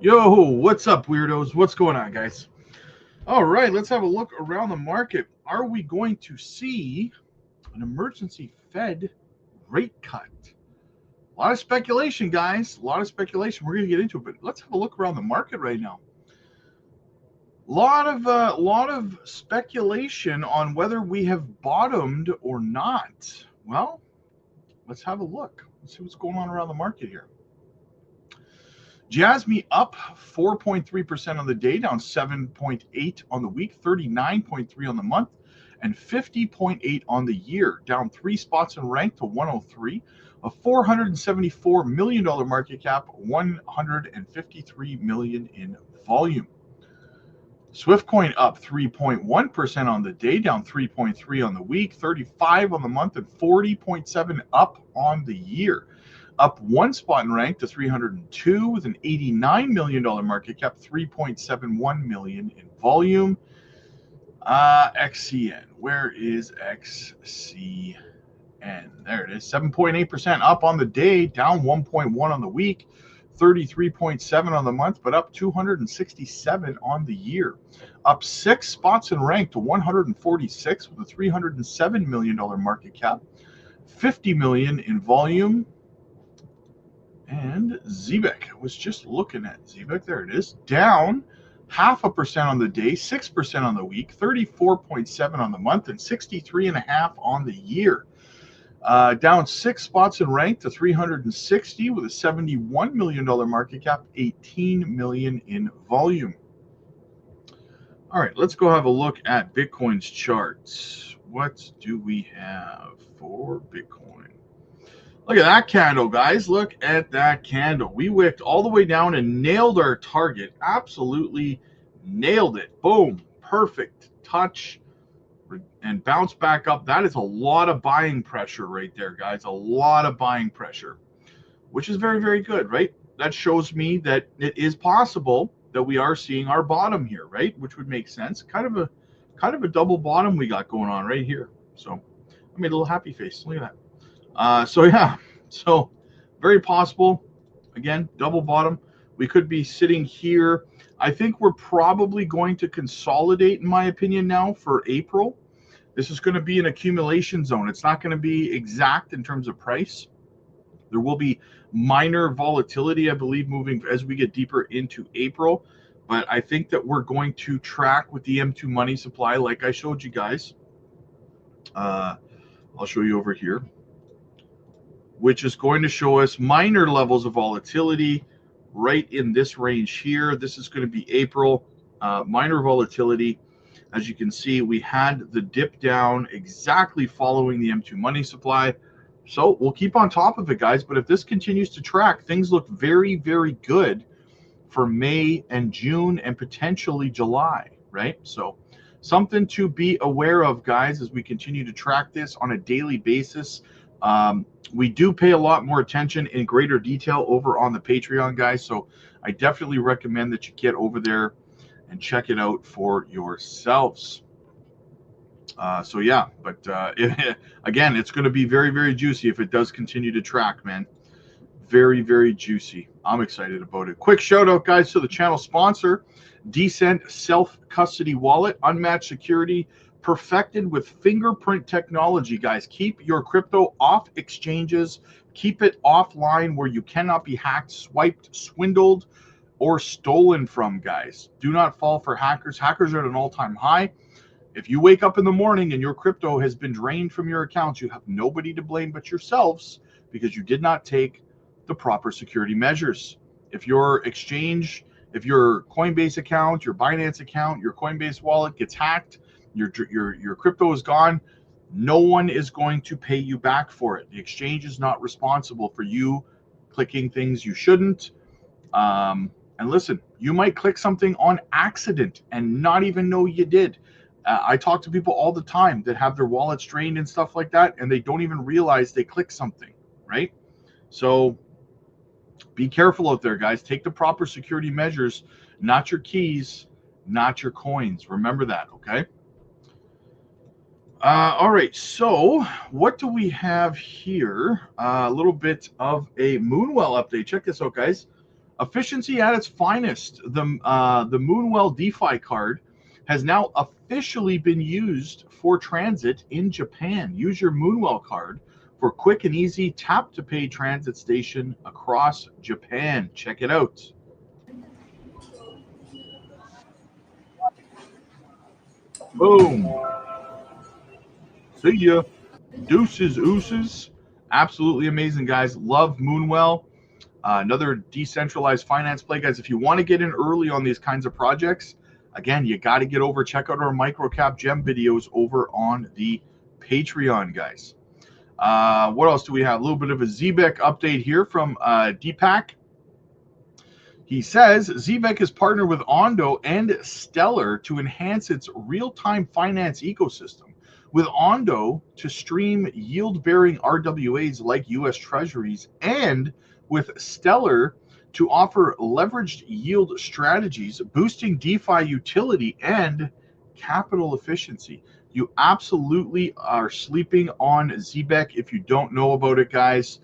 Yo, what's up, weirdos? What's going on, guys? All right, let's have a look around the market. Are we going to see an emergency Fed rate cut? A lot of speculation, guys. A lot of speculation. We're going to get into it, but let's have a look around the market right now. Lot of speculation on whether we have bottomed or not. Well, let's have a look. Let's see what's going on around the market here. Jasmy up 4.3% on the day, down 7.8 on the week, 39.3 on the month, and 50.8 on the year, down 3 spots in rank to 103, a $474 million market cap, 153 million in volume. Swiftcoin up 3.1% on the day, down 3.3 on the week, 35 on the month, and 40.7 up on the year. Up 1 spot in rank to 302 with an $89 million market cap, 3.71 million in volume. XCN, where is XCN? There it is, 7.8% up on the day, down 1.1 on the week, 33.7 on the month, but up 267 on the year. Up 6 spots in rank to 146 with a $307 million market cap, 50 million in volume. And Zebek, I was just looking at Zebek. There it is. Down 0.5% on the day, 6% on the week, 34.7 on the month, and 63.5 on the year. Down 6 spots in rank to 360 with a $71 million market cap, 18 million in volume. All right, let's go have a look at Bitcoin's charts. What do we have for Bitcoin? Look at that candle, guys. Look at that candle. We wicked all the way down and nailed our target. Absolutely nailed it. Boom. Perfect touch and bounce back up. That is a lot of buying pressure right there, guys. A lot of buying pressure, which is very, very good, right? That shows me that it is possible that we are seeing our bottom here, right? Which would make sense. Kind of a double bottom we got going on right here. So I made a little happy face. Look at that. So very possible. Again, double bottom. We could be sitting here. I think we're probably going to consolidate, in my opinion, now for April. This is going to be an accumulation zone. It's not going to be exact in terms of price. There will be minor volatility, I believe, moving as we get deeper into April. But I think that we're going to track with the M2 money supply, like I showed you guys. I'll show you over here, which is going to show us minor levels of volatility right in this range here. This is going to be April, minor volatility. As you can see, we had the dip down exactly following the M2 money supply. So we'll keep on top of it, guys. But if this continues to track, things look very, very good for May and June and potentially July, right? So something to be aware of, guys, as we continue to track this on a daily basis. We do pay a lot more attention in greater detail over on the Patreon, guys. So I definitely recommend that you get over there and check it out for yourselves. So yeah, but again, it's going to be very, very juicy if it does continue to track, man. Very, very juicy. I'm excited about it. Quick shout out, guys, to the channel sponsor, Decent Self-Custody Wallet, unmatched security, perfected with fingerprint technology, guys. Keep your crypto off exchanges. Keep it offline where you cannot be hacked, swiped, swindled, or stolen from, guys. Do not fall for hackers. Hackers are at an all-time high. If you wake up in the morning and your crypto has been drained from your accounts, you have nobody to blame but yourselves because you did not take the proper security measures. If your exchange, if your Coinbase account, your Binance account, your Coinbase wallet gets hacked, your crypto is gone, no one is going to pay you back for it. The exchange is not responsible for you clicking things you shouldn't. And listen, you might click something on accident and not even know you did. I talk to people all the time that have their wallets drained and stuff like that, and they don't even realize they clicked something, right? So be careful out there, guys. Take the proper security measures, not your keys, not your coins. Remember that, okay? All right, so what do we have here? A little bit of a Moonwell update. Check this out, guys. Efficiency at its finest. The Moonwell DeFi card has now officially been used for transit in Japan. Use your Moonwell card for quick and easy tap to pay transit station across Japan. Check it out. Boom. See ya. Deuces, ooses. Absolutely amazing, guys. Love Moonwell. Another decentralized finance play, guys. If you want to get in early on these kinds of projects, again, you got to get over, check out our microcap gem videos over on the Patreon, guys. What else do we have? A little bit of a Zbeck update here from Deepak. He says Zbeck is partnered with Ondo and Stellar to enhance its real-time finance ecosystem. With Ondo to stream yield-bearing RWAs like U.S. Treasuries, and with Stellar to offer leveraged yield strategies, boosting DeFi utility and capital efficiency. You absolutely are sleeping on Zbeck if you don't know about it, guys.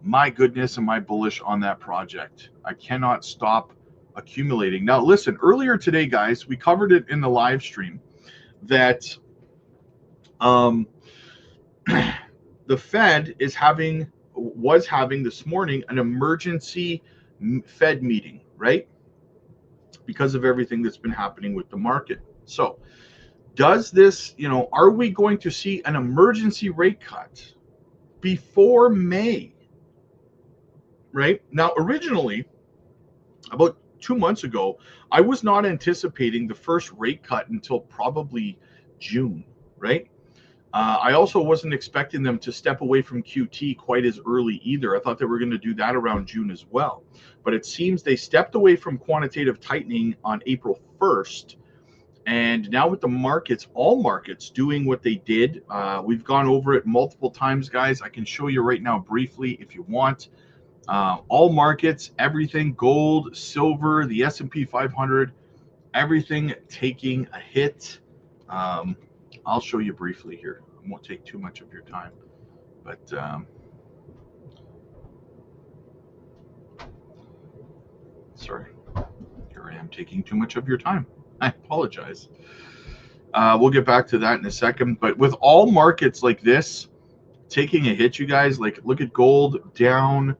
My goodness, am I bullish on that project. I cannot stop accumulating. Now, listen, earlier today, guys, we covered it in the live stream that the Fed was having this morning an emergency Fed meeting, right? Because of everything that's been happening with the market. So does this, are we going to see an emergency rate cut before May? Right? Now, originally, about 2 months ago, I was not anticipating the first rate cut until probably June, right? I also wasn't expecting them to step away from QT quite as early either. I thought they were going to do that around June as well. But it seems they stepped away from quantitative tightening on April 1st. And now with the markets, all markets doing what they did, we've gone over it multiple times, guys. I can show you right now briefly if you want. All markets, everything, gold, silver, the S&P 500, everything taking a hit. I'll show you briefly here. I won't take too much of your time, but sorry, here I am taking too much of your time. I apologize. We'll get back to that in a second. But with all markets like this taking a hit, you guys, like look at gold down.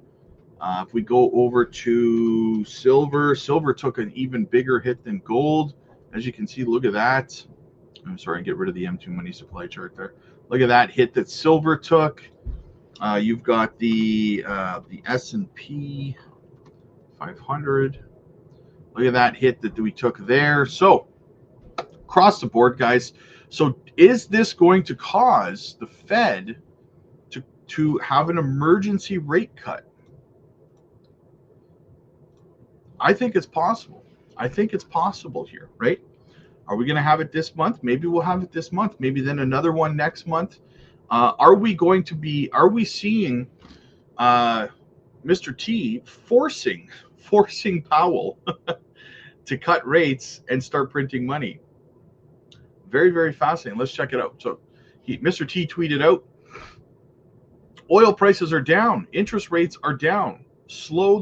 If we go over to silver, silver took an even bigger hit than gold. As you can see, look at that. I'm sorry, get rid of the M2 money supply chart there. Look at that hit that silver took. You've got the S&P 500. Look at that hit that we took there. So across the board, guys. So is this going to cause the Fed to have an emergency rate cut? I think it's possible. I think it's possible here, right? Are we going to have it this month? Maybe we'll have it this month. Maybe then another one next month. Are we seeing Mr. T forcing Powell to cut rates and start printing money? Very, very fascinating. Let's check it out. So Mr. T tweeted out, oil prices are down. Interest rates are down. The slow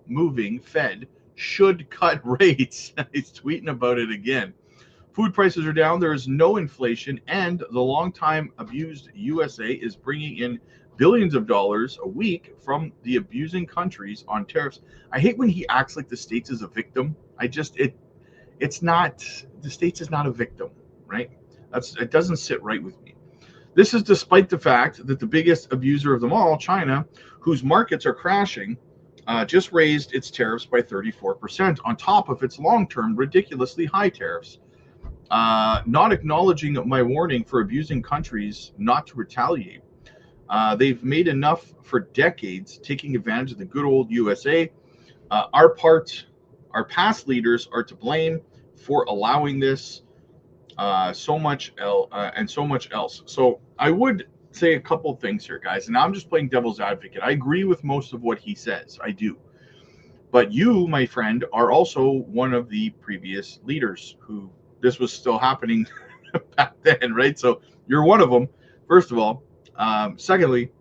moving Fed should cut rates. He's tweeting about it again. Food prices are down. There is no inflation, and the long-time abused USA is bringing in billions of dollars a week from the abusing countries on tariffs. I hate when he acts like the States is a victim. It's not. The States is not a victim, right? It doesn't sit right with me. This is despite the fact that the biggest abuser of them all, China, whose markets are crashing, just raised its tariffs by 34% on top of its long-term ridiculously high tariffs. Not acknowledging my warning for abusing countries not to retaliate. They've made enough for decades, taking advantage of the good old USA. Our past leaders are to blame for allowing this, so much else. So I would say a couple of things here, guys, and I'm just playing devil's advocate. I agree with most of what he says. I do. But you, my friend, are also one of the previous leaders who this was still happening back then, right? So you're one of them, first of all. Secondly,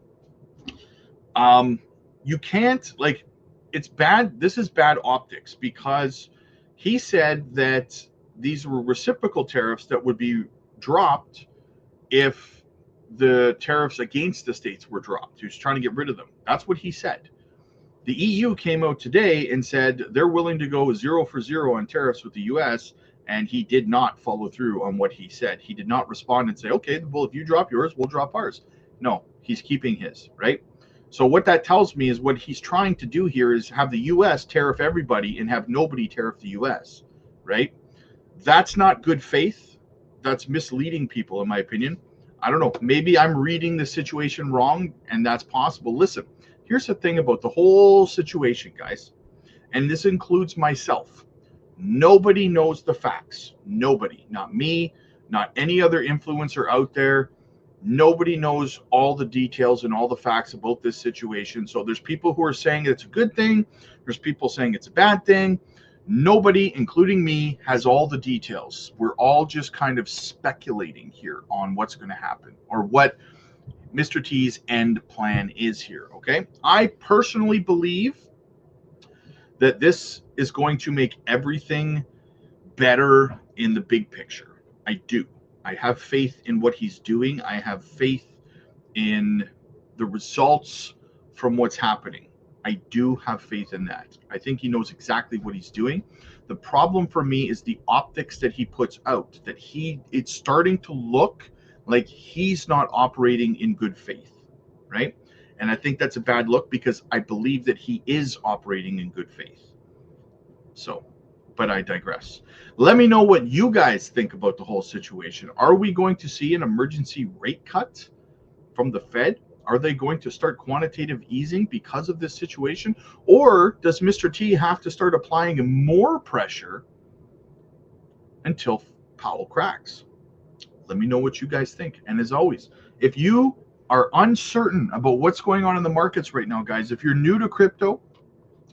you can't, like, it's bad. This is bad optics because he said that these were reciprocal tariffs that would be dropped if the tariffs against the states were dropped. He was trying to get rid of them. That's what he said. The EU came out today and said they're willing to go 0 for 0 on tariffs with the US, and he did not follow through on what he said. He did not respond and say, okay, well, if you drop yours, we'll drop ours. No, he's keeping his, right? So what that tells me is what he's trying to do here is have the US tariff everybody and have nobody tariff the US, right? That's not good faith. That's misleading people, in my opinion. I don't know. Maybe I'm reading the situation wrong, and that's possible. Listen, here's the thing about the whole situation, guys, and this includes myself. Nobody knows the facts. Nobody. Not me, not any other influencer out there. Nobody knows all the details and all the facts about this situation. So there's people who are saying it's a good thing. There's people saying it's a bad thing. Nobody, including me, has all the details. We're all just kind of speculating here on what's going to happen or what Mr. T's end plan is here, okay? I personally believe that this is going to make everything better in the big picture. I do. I have faith in what he's doing. I have faith in the results from what's happening. I do have faith in that. I think he knows exactly what he's doing. The problem for me is the optics that he puts out, that it's starting to look like he's not operating in good faith, right? And I think that's a bad look because I believe that he is operating in good faith. So, but I digress. Let me know what you guys think about the whole situation. Are we going to see an emergency rate cut from the Fed? Are they going to start quantitative easing because of this situation? Or does Mr. T have to start applying more pressure until Powell cracks? Let me know what you guys think. And as always, if you are uncertain about what's going on in the markets right now, guys, if you're new to crypto,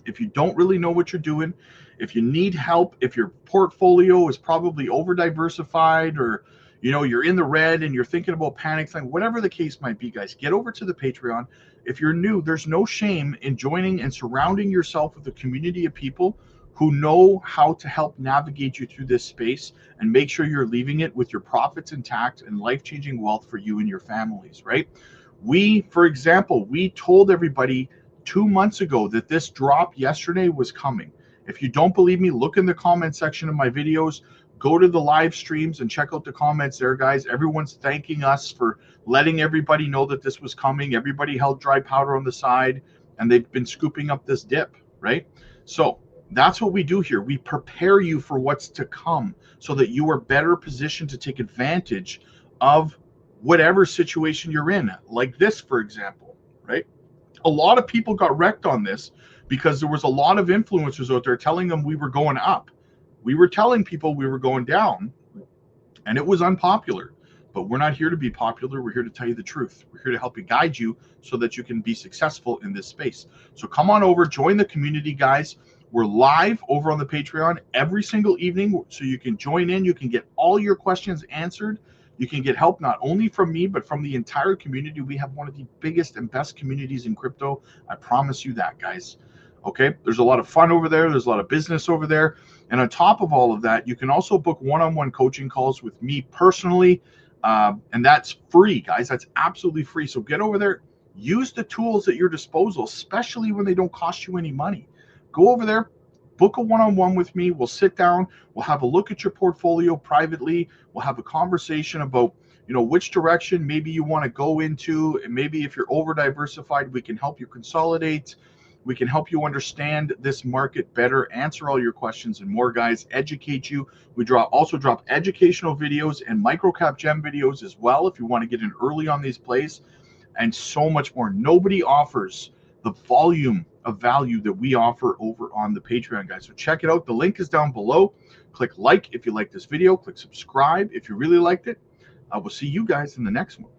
if you don't really know what you're doing, if you need help, if your portfolio is probably over diversified, or you're in the red and you're thinking about panic selling, whatever the case might be, guys, get over to the Patreon. If you're new, there's no shame in joining and surrounding yourself with a community of people who know how to help navigate you through this space and make sure you're leaving it with your profits intact and life-changing wealth for you and your families, right? For example, we told everybody 2 months ago that this drop yesterday was coming. If you don't believe me, look in the comment section of my videos, go to the live streams and check out the comments there, guys. Everyone's thanking us for letting everybody know that this was coming. Everybody held dry powder on the side, and they've been scooping up this dip, right? So that's what we do here. We prepare you for what's to come so that you are better positioned to take advantage of whatever situation you're in, like this, for example, right? A lot of people got wrecked on this because there was a lot of influencers out there telling them we were going up. We were telling people we were going down, and it was unpopular. But we're not here to be popular. We're here to tell you the truth. We're here to help you, guide you so that you can be successful in this space. So come on over, join the community, guys. We're live over on the Patreon every single evening, so you can join in. You can get all your questions answered. You can get help not only from me, but from the entire community. We have one of the biggest and best communities in crypto. I promise you that, guys. Okay, there's a lot of fun over there. There's a lot of business over there. And on top of all of that, you can also book one-on-one coaching calls with me personally. And that's free, guys. That's absolutely free. So get over there. Use the tools at your disposal, especially when they don't cost you any money. Go over there. Book a one-on-one with me. We'll sit down. We'll have a look at your portfolio privately. We'll have a conversation about, which direction maybe you want to go into. And maybe if you're over diversified, we can help you consolidate. We can help you understand this market better, answer all your questions and more, guys, educate you. We also drop educational videos and microcap gem videos as well if you want to get in early on these plays, and so much more. Nobody offers the volume of value that we offer over on the Patreon, guys. So check it out. The link is down below. Click like if you like this video. Click subscribe if you really liked it. I will see you guys in the next one.